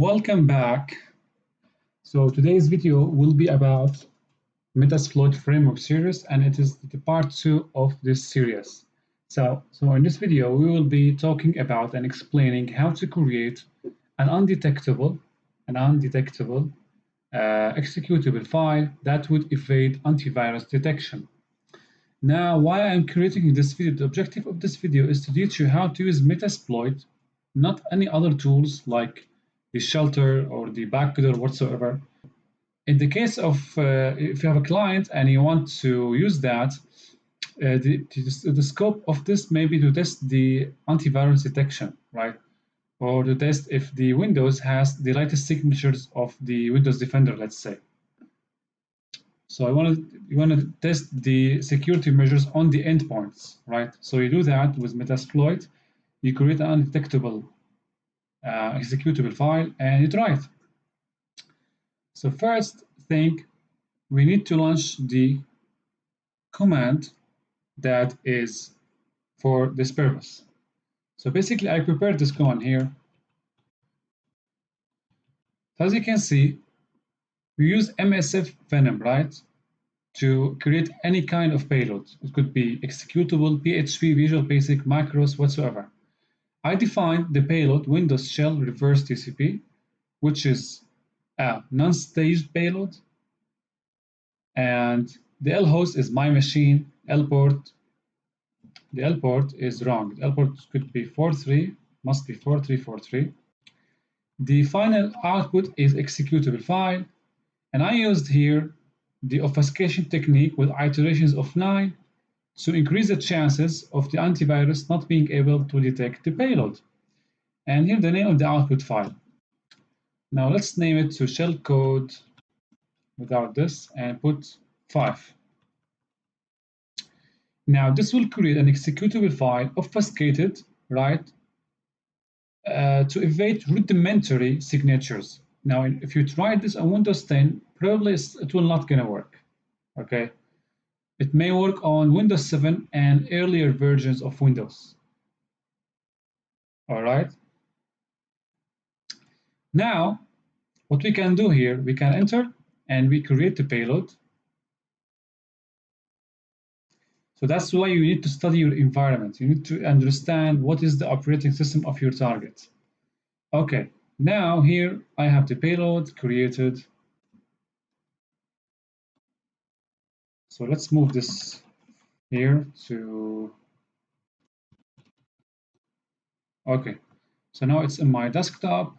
welcome back. So today's video will be about Metasploit framework series, and it is the part 2 of this series. So in this video, we will be talking about and explaining how to create an undetectable executable file that would evade antivirus detection. Now, why I'm creating this video, the objective of this video is to teach you how to use Metasploit, not any other tools like the shelter or the backdoor whatsoever. In the case of if you have a client and you want to use that, the scope of this may be to test the antivirus detection, right? Or to test if the Windows has the latest signatures of the Windows Defender, let's say. So you want to test the security measures on the endpoints, right? So you do that with Metasploit. You create an undetectable executable file and you try it. So first thing, we need to launch the command that is for this purpose. So basically, I prepared this command here. As you can see, we use Msfvenom, right, to create any kind of payload. It could be executable, PHP, Visual Basic, macros, whatsoever. I defined the payload Windows Shell Reverse TCP, which is a non-staged payload, and the L host is my machine. L port, the L port is wrong. The L port could be 43, must be 4343. The final output is executable file, and I used here the obfuscation technique with iterations of 9 to increase the chances of the antivirus not being able to detect the payload. And here the name of the output file. Now let's name it to Shellcode without this and put 5. Now this will create an executable file obfuscated, right, to evade rudimentary signatures. Now if you try this on Windows 10, probably it will not gonna work, okay? It may work on Windows 7 and earlier versions of Windows. All right. Now, what we can do here, we can enter and we create the payload. So that's why you need to study your environment. You need to understand what is the operating system of your target. Okay, now here I have the payload created. So let's move this here to, okay. So now it's in my desktop.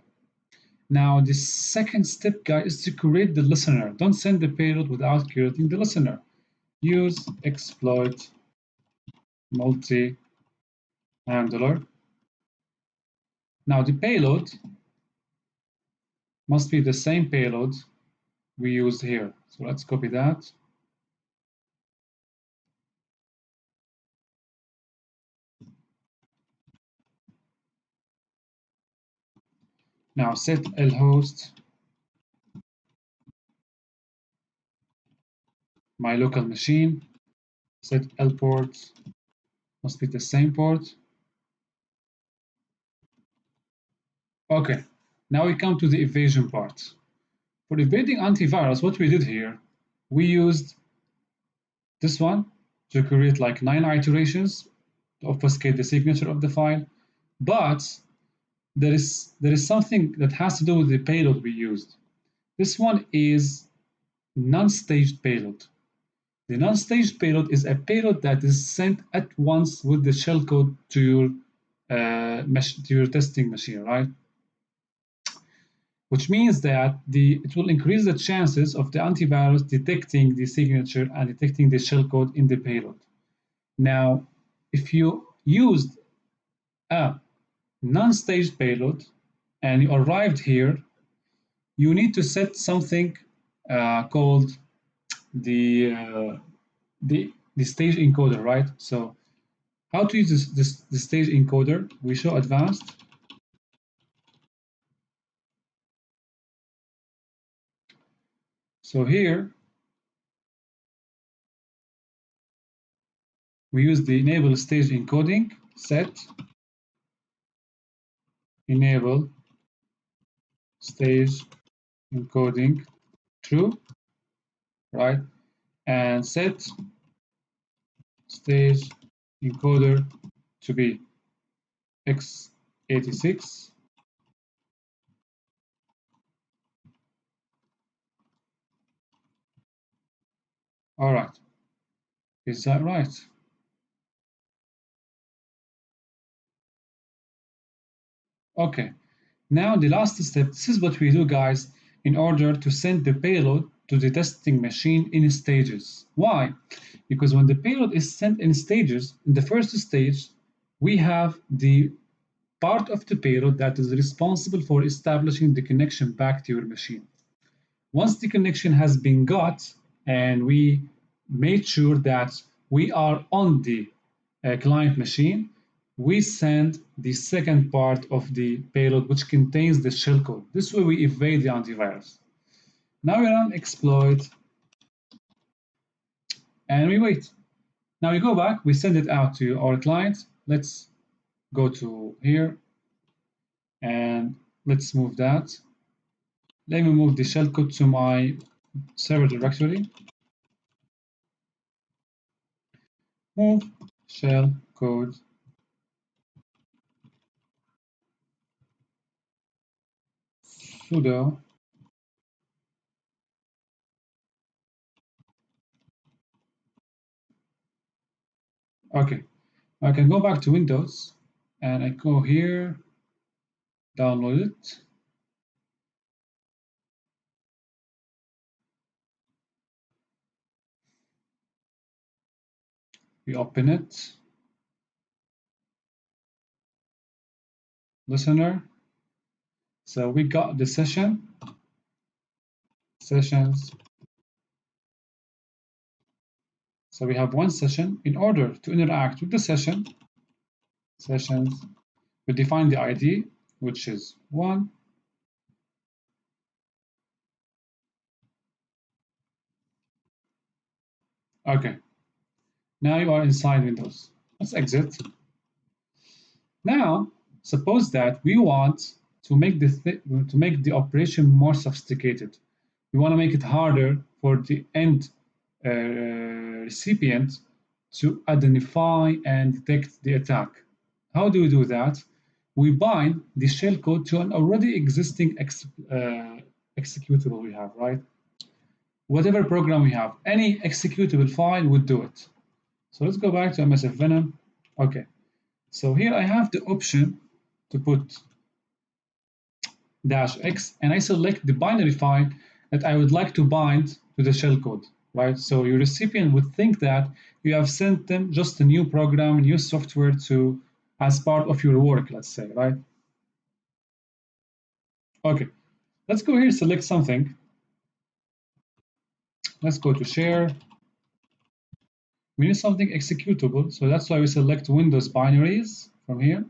Now the second step, guys, is to create the listener. Don't send the payload without creating the listener. Use exploit multi-handler. Now the payload must be the same payload we used here. So let's copy that. Now set lhost, my local machine, set lport, must be the same port. Okay, now we come to the evasion part. For evading antivirus, what we did here, we used this one to create like 9 iterations to obfuscate the signature of the file, but there is something that has to do with the payload we used. This one is non-staged payload. The non-staged payload is a payload that is sent at once with the shellcode to your testing machine, right? Which means that it will increase the chances of the antivirus detecting the signature and detecting the shellcode in the payload. Now, if you used a non-staged payload and you arrived here, you need to set something called the stage encoder, right? So how to use the stage encoder? We show advanced. So here we use the enable stage encoding, set enable stage encoding true, right? And set stage encoder to be x86. All right, is that right? Okay, now the last step, this is what we do, guys, in order to send the payload to the testing machine in stages. Why? Because when the payload is sent in stages, in the first stage, we have the part of the payload that is responsible for establishing the connection back to your machine. Once the connection has been got and we made sure that we are on the client machine, we send the second part of the payload, which contains the shellcode. This way we evade the antivirus. Now we run exploit and we wait. Now we go back, we send it out to our client. Let's go to here and let's move that. Let me move the shellcode to my server directory. Move shellcode sudo okay. I can go back to Windows and I go here, download it. We open it. Listener. So we got the sessions. So we have one session. In order to interact with the sessions, we define the ID, which is 1. Okay. Now you are inside Windows. Let's exit. Now, suppose that we want to make the operation more sophisticated. We want to make it harder for the end recipient to identify and detect the attack. How do we do that? We bind the shellcode to an already existing executable we have, right? Whatever program we have, any executable file would do it. So let's go back to Msfvenom. Okay, so here I have the option to put -x and I select the binary file that I would like to bind to the shellcode, right? So your recipient would think that you have sent them just a new program, new software to as part of your work, let's say, right? Okay, let's go here, select something. Let's go to share. We need something executable, so that's why we select Windows binaries from here.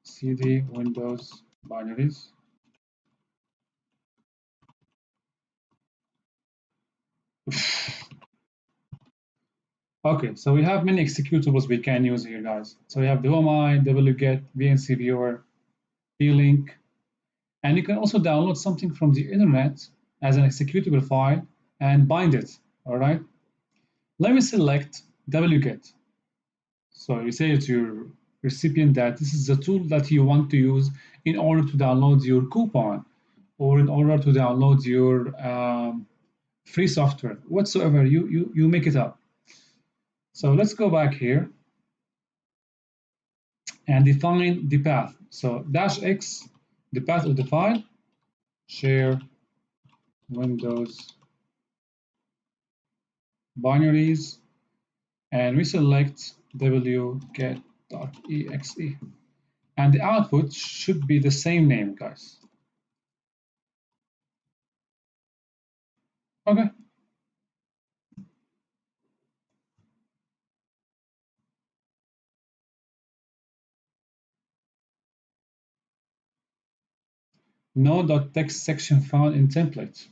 cd Windows binaries. Okay, so we have many executables we can use here, guys. So we have the OMI, wget, VNC viewer, plink, and you can also download something from the internet as an executable file and bind it, all right? Let me select wget. So you say to your recipient that this is the tool that you want to use in order to download your coupon or in order to download your free software, whatsoever, you make it up. So let's go back here and define the path. So -x, the path of the file, share Windows binaries, and we select wget.exe. And the output should be the same name, guys. Okay. No.text section found in template.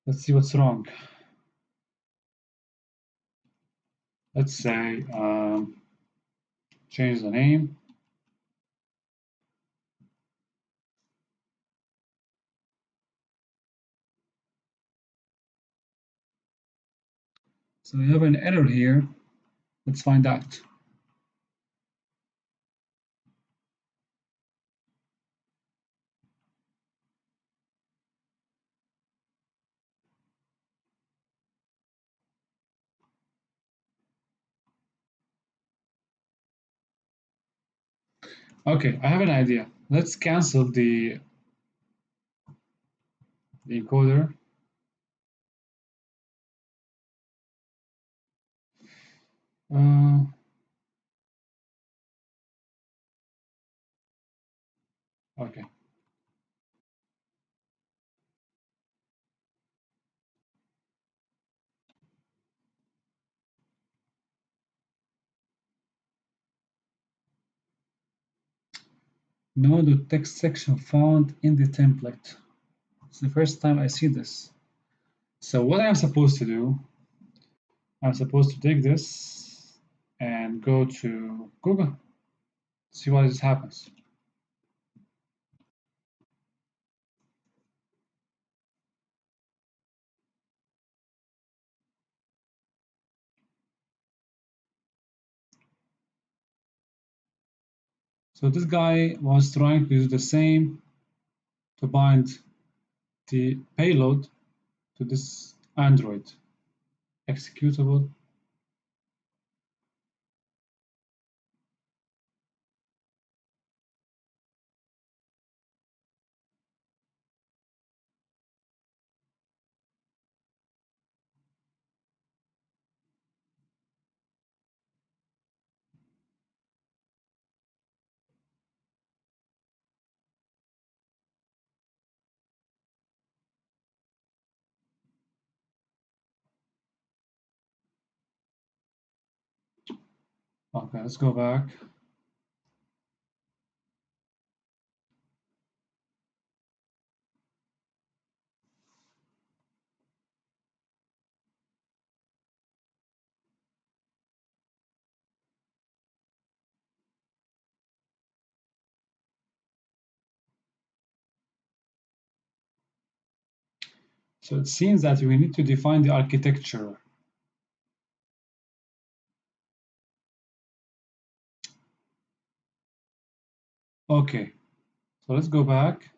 Let's see what's wrong. let's say change the name. So we have an error here. Let's find out. Okay, I have an idea. Let's cancel the encoder. Okay. No, the text section found in the template. It's the first time I see this. So what I'm supposed to do, I'm supposed to take this and go to Google, see what this happens. So this guy was trying to do the same to bind the payload to this Android executable. Okay, let's go back. So it seems that we need to define the architecture. Okay, so let's go back.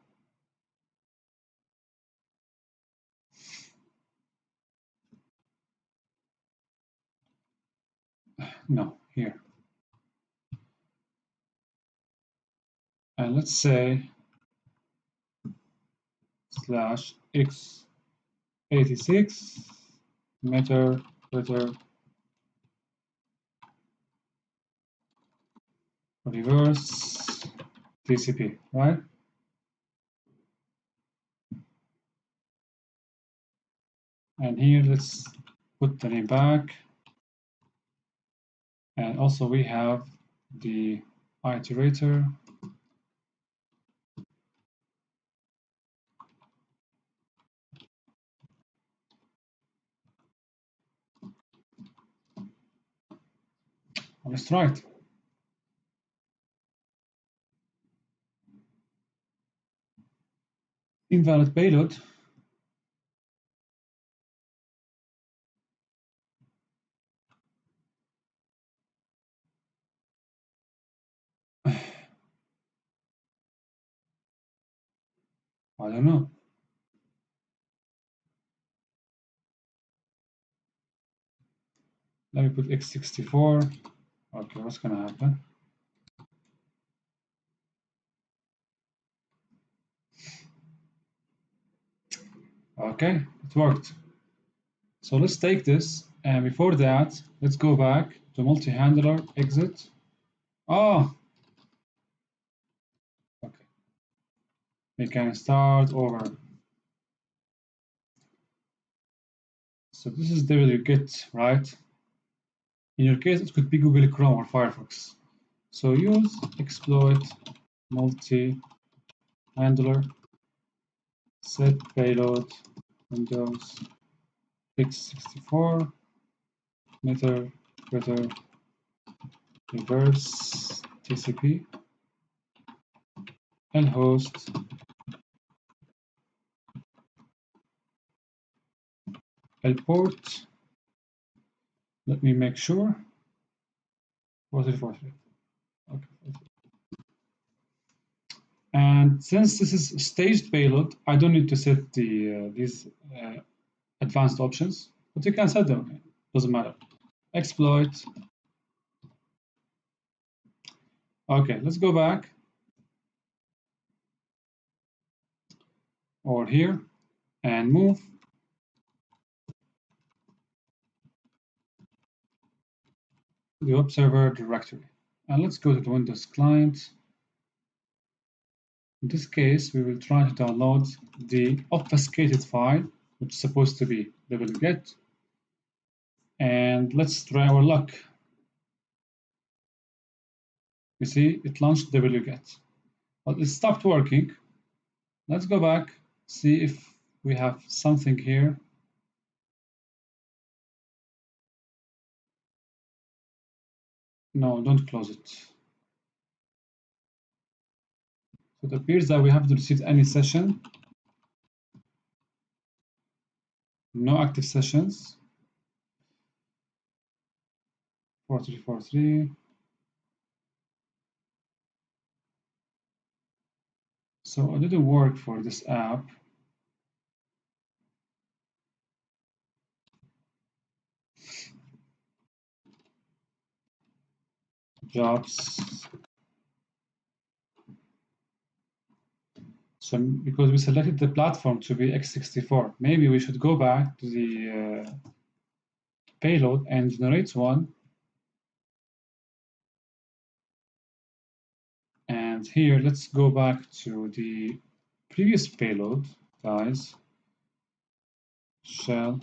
No, here. And let's say slash x86 meter reverse TCP, right? And here let's put the name back. And also we have the iterator. Let's try it. Invalid payload. I don't know. Let me put x64. Okay, what's gonna happen? Okay, it worked. So let's take this, and before that, let's go back to multi-handler, exit. Oh, okay. We can start over. So this is wget, right? In your case, it could be Google Chrome or Firefox. So use exploit multi-handler set payload Windows x64 meter better reverse TCP lhost lport. Let me make sure. 4343. Okay. And since this is staged payload, I don't need to set these advanced options, but you can set them. Doesn't matter. Exploit. Okay, let's go back. Or here and move. The web server directory. And let's go to the Windows client. In this case, we will try to download the obfuscated file, which is supposed to be wget. And let's try our luck. You see, it launched wget, but it stopped working. Let's go back, see if we have something here. No, don't close it. So it appears that we haven't received any session. No active sessions. 4343. So it didn't work for this app. Jobs. So because we selected the platform to be x64, maybe we should go back to the payload and generate one. And here, let's go back to the previous payload, guys. Shell.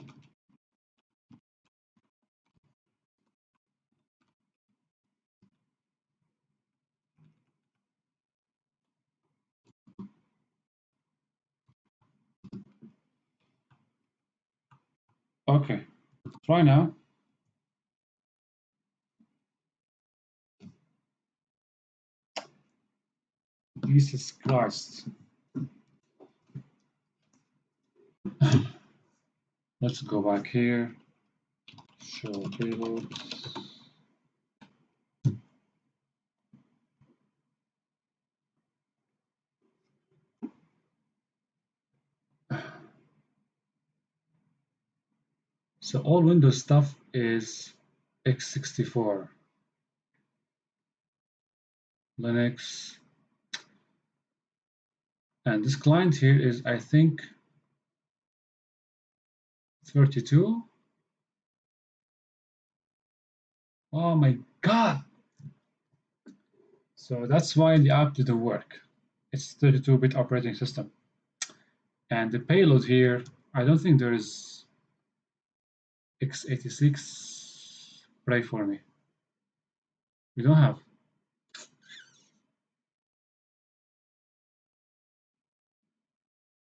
Okay, try now. Jesus Christ. Let's go back here. Show payloads. So all Windows stuff is x64. Linux. And this client here is, I think, 32. Oh my God. So that's why the app didn't work. It's 32-bit operating system. And the payload here, I don't think there is x86. Pray for me. We don't have.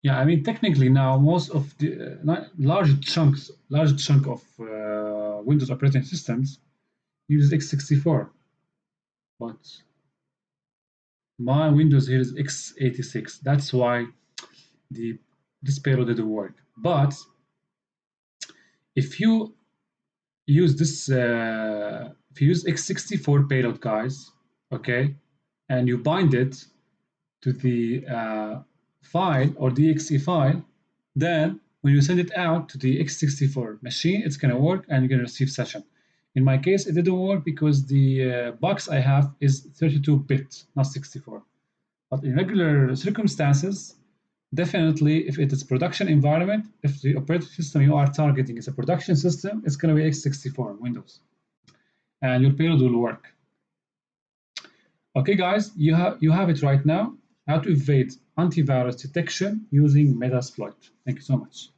Yeah, I mean, technically now most of the large chunk of Windows operating systems use x64, but my Windows here is x86. That's why this payload didn't work. But if you use this, if you use x64 payload, guys, okay, and you bind it to the file or the exe file, then when you send it out to the x64 machine, it's going to work and you're going to receive session. In my case, it didn't work because the box I have is 32-bit, not 64. But in regular circumstances, definitely, if it is production environment, if the operating system you are targeting is a production system, it's going to be x64 Windows, and your payload will work. Okay, guys, you have it right now. How to evade antivirus detection using Metasploit. Thank you so much.